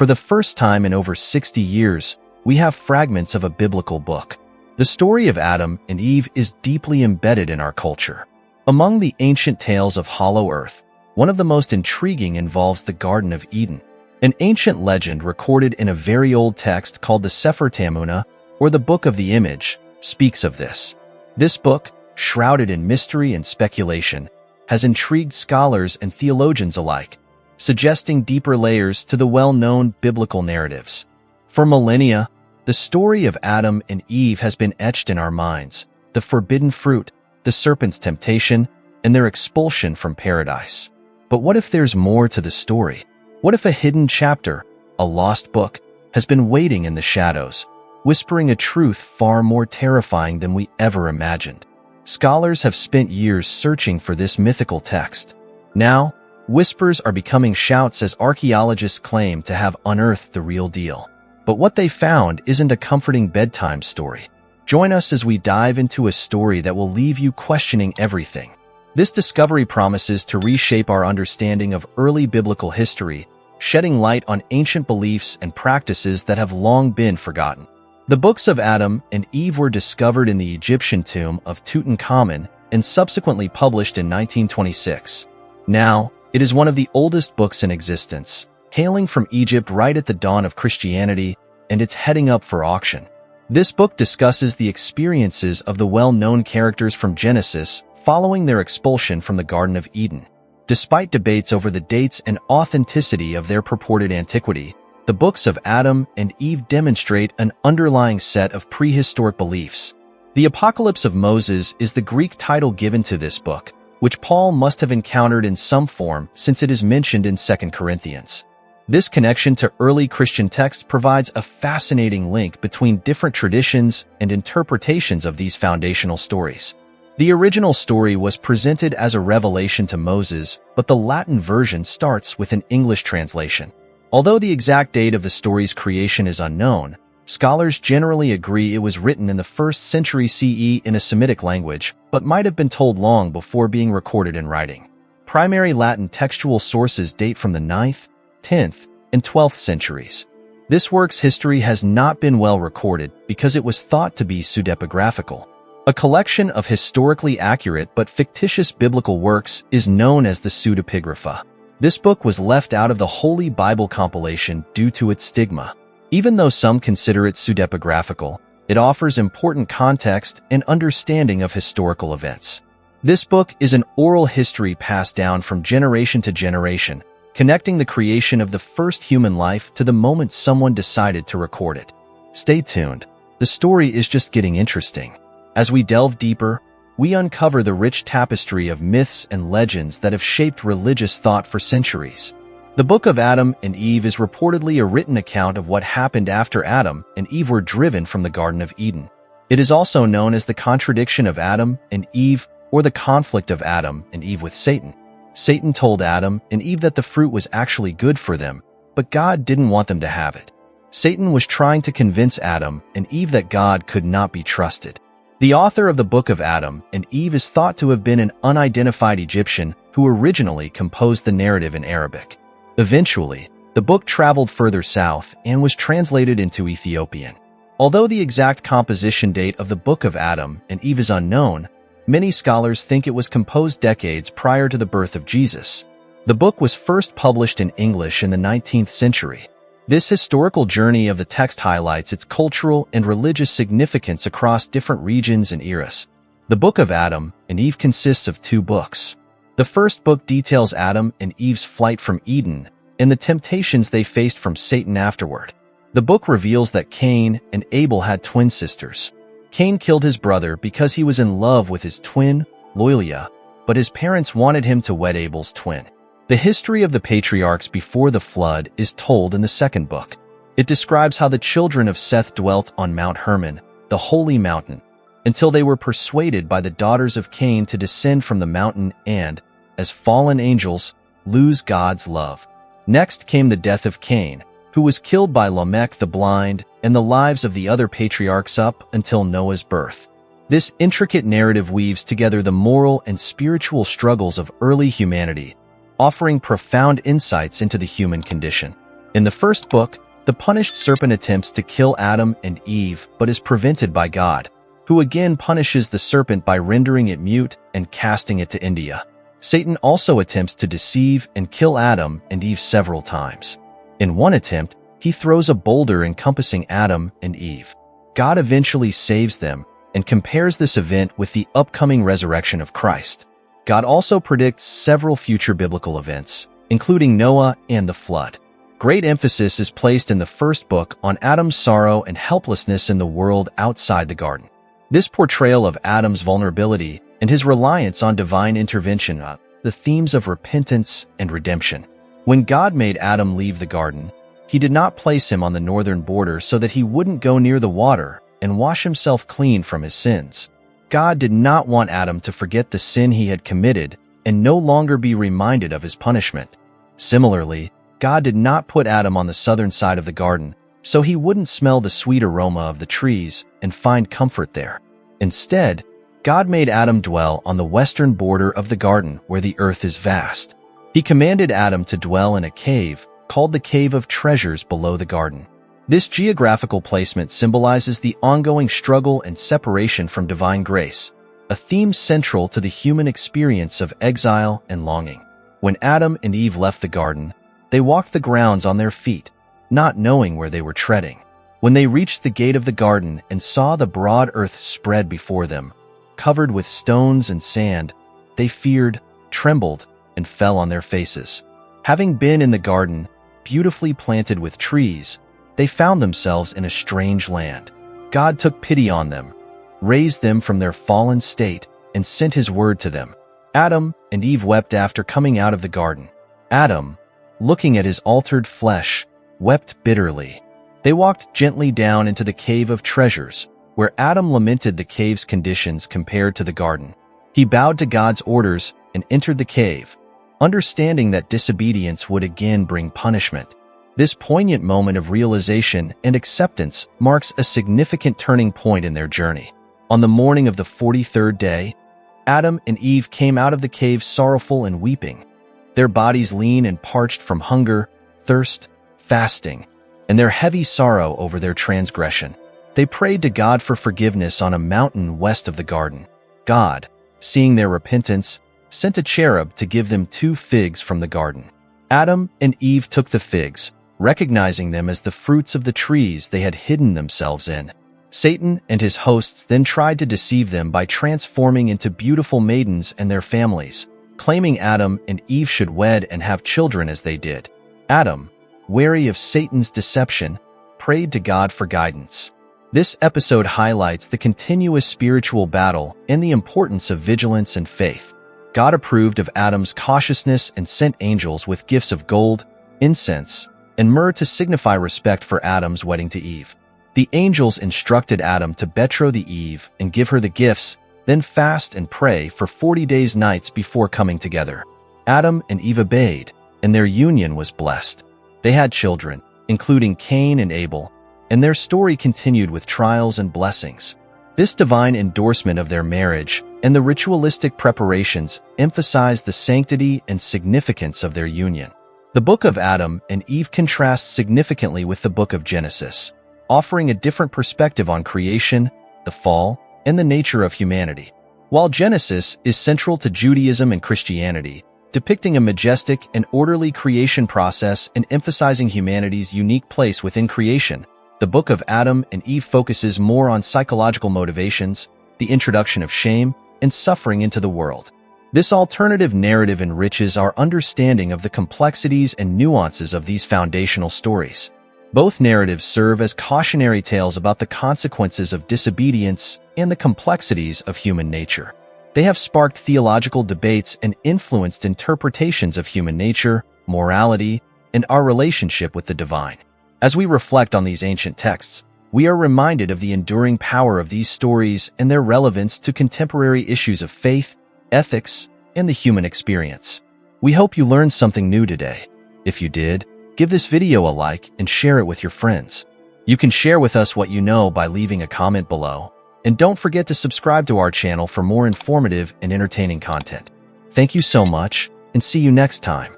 For the first time in over 60 years, we have fragments of a biblical book. The story of Adam and Eve is deeply embedded in our culture. Among the ancient tales of Hollow Earth, one of the most intriguing involves the Garden of Eden. An ancient legend recorded in a very old text called the Sefer Tamuna, or the Book of the Image, speaks of this. This book, shrouded in mystery and speculation, has intrigued scholars and theologians alike, suggesting deeper layers to the well-known biblical narratives. For millennia, the story of Adam and Eve has been etched in our minds: the forbidden fruit, the serpent's temptation, and their expulsion from paradise. But what if there's more to the story? What if a hidden chapter, a lost book, has been waiting in the shadows, whispering a truth far more terrifying than we ever imagined? Scholars have spent years searching for this mythical text. Now, whispers are becoming shouts as archaeologists claim to have unearthed the real deal. But what they found isn't a comforting bedtime story. Join us as we dive into a story that will leave you questioning everything. This discovery promises to reshape our understanding of early biblical history, shedding light on ancient beliefs and practices that have long been forgotten. The books of Adam and Eve were discovered in the Egyptian tomb of Tutankhamun and subsequently published in 1926. Now, it is one of the oldest books in existence, hailing from Egypt right at the dawn of Christianity, and it's heading up for auction. This book discusses the experiences of the well-known characters from Genesis following their expulsion from the Garden of Eden. Despite debates over the dates and authenticity of their purported antiquity, the books of Adam and Eve demonstrate an underlying set of prehistoric beliefs. The Apocalypse of Moses is the Greek title given to this book, which Paul must have encountered in some form since it is mentioned in 2 Corinthians. This connection to early Christian texts provides a fascinating link between different traditions and interpretations of these foundational stories. The original story was presented as a revelation to Moses, but the Latin version starts with an English translation. Although the exact date of the story's creation is unknown, scholars generally agree it was written in the 1st century CE in a Semitic language, but might have been told long before being recorded in writing. Primary Latin textual sources date from the 9th, 10th, and 12th centuries. This work's history has not been well recorded because it was thought to be pseudepigraphical. A collection of historically accurate but fictitious biblical works is known as the Pseudepigrapha. This book was left out of the Holy Bible compilation due to its stigma. Even though some consider it pseudepigraphical, it offers important context and understanding of historical events. This book is an oral history passed down from generation to generation, connecting the creation of the first human life to the moment someone decided to record it. Stay tuned. The story is just getting interesting. As we delve deeper, we uncover the rich tapestry of myths and legends that have shaped religious thought for centuries. The Book of Adam and Eve is reportedly a written account of what happened after Adam and Eve were driven from the Garden of Eden. It is also known as the contradiction of Adam and Eve, or the conflict of Adam and Eve with Satan. Satan told Adam and Eve that the fruit was actually good for them, but God didn't want them to have it. Satan was trying to convince Adam and Eve that God could not be trusted. The author of the Book of Adam and Eve is thought to have been an unidentified Egyptian who originally composed the narrative in Arabic. Eventually, the book traveled further south and was translated into Ethiopian. Although the exact composition date of the Book of Adam and Eve is unknown, many scholars think it was composed decades prior to the birth of Jesus. The book was first published in English in the 19th century. This historical journey of the text highlights its cultural and religious significance across different regions and eras. The Book of Adam and Eve consists of 2 books. The first book details Adam and Eve's flight from Eden and the temptations they faced from Satan afterward. The book reveals that Cain and Abel had twin sisters. Cain killed his brother because he was in love with his twin, Loilia, but his parents wanted him to wed Abel's twin. The history of the patriarchs before the flood is told in the second book. It describes how the children of Seth dwelt on Mount Hermon, the holy mountain, until they were persuaded by the daughters of Cain to descend from the mountain and, as fallen angels, lose God's love. Next came the death of Cain, who was killed by Lamech the blind, and the lives of the other patriarchs up until Noah's birth. This intricate narrative weaves together the moral and spiritual struggles of early humanity, offering profound insights into the human condition. In the first book, the punished serpent attempts to kill Adam and Eve but is prevented by God, who again punishes the serpent by rendering it mute and casting it to India. Satan also attempts to deceive and kill Adam and Eve several times. In one attempt, he throws a boulder encompassing Adam and Eve. God eventually saves them and compares this event with the upcoming resurrection of Christ. God also predicts several future biblical events, including Noah and the flood. Great emphasis is placed in the first book on Adam's sorrow and helplessness in the world outside the garden. This portrayal of Adam's vulnerability and his reliance on divine intervention are the themes of repentance and redemption. When God made Adam leave the garden, he did not place him on the northern border so that he wouldn't go near the water and wash himself clean from his sins. God did not want Adam to forget the sin he had committed and no longer be reminded of his punishment. Similarly, God did not put Adam on the southern side of the garden so he wouldn't smell the sweet aroma of the trees and find comfort there. Instead, God made Adam dwell on the western border of the garden where the earth is vast. He commanded Adam to dwell in a cave called the Cave of Treasures below the garden. This geographical placement symbolizes the ongoing struggle and separation from divine grace, a theme central to the human experience of exile and longing. When Adam and Eve left the garden, they walked the grounds on their feet, not knowing where they were treading. When they reached the gate of the garden and saw the broad earth spread before them, covered with stones and sand, they feared, trembled, and fell on their faces. Having been in the garden, beautifully planted with trees, they found themselves in a strange land. God took pity on them, raised them from their fallen state, and sent his word to them. Adam and Eve wept after coming out of the garden. Adam, looking at his altered flesh, wept bitterly. They walked gently down into the Cave of Treasures, where Adam lamented the cave's conditions compared to the garden. He bowed to God's orders and entered the cave, understanding that disobedience would again bring punishment. This poignant moment of realization and acceptance marks a significant turning point in their journey. On the morning of the 43rd day, Adam and Eve came out of the cave sorrowful and weeping, their bodies lean and parched from hunger, thirst, fasting, and their heavy sorrow over their transgression. They prayed to God for forgiveness on a mountain west of the garden. God, seeing their repentance, sent a cherub to give them 2 figs from the garden. Adam and Eve took the figs, recognizing them as the fruits of the trees they had hidden themselves in. Satan and his hosts then tried to deceive them by transforming into beautiful maidens and their families, claiming Adam and Eve should wed and have children as they did. Adam, wary of Satan's deception, prayed to God for guidance. This episode highlights the continuous spiritual battle and the importance of vigilance and faith. God approved of Adam's cautiousness and sent angels with gifts of gold, incense, and myrrh to signify respect for Adam's wedding to Eve. The angels instructed Adam to betroth Eve and give her the gifts, then fast and pray for 40 days and nights before coming together. Adam and Eve obeyed, and their union was blessed. They had children, including Cain and Abel, and their story continued with trials and blessings. This divine endorsement of their marriage and the ritualistic preparations emphasized the sanctity and significance of their union. The Book of Adam and Eve contrasts significantly with the Book of Genesis, offering a different perspective on creation, the fall, and the nature of humanity. While Genesis is central to Judaism and Christianity, depicting a majestic and orderly creation process and emphasizing humanity's unique place within creation, the Book of Adam and Eve focuses more on psychological motivations, the introduction of shame, and suffering into the world. This alternative narrative enriches our understanding of the complexities and nuances of these foundational stories. Both narratives serve as cautionary tales about the consequences of disobedience and the complexities of human nature. They have sparked theological debates and influenced interpretations of human nature, morality, and our relationship with the divine. As we reflect on these ancient texts, we are reminded of the enduring power of these stories and their relevance to contemporary issues of faith, ethics, and the human experience. We hope you learned something new today. If you did, give this video a like and share it with your friends. You can share with us what you know by leaving a comment below. And don't forget to subscribe to our channel for more informative and entertaining content. Thank you so much, and see you next time.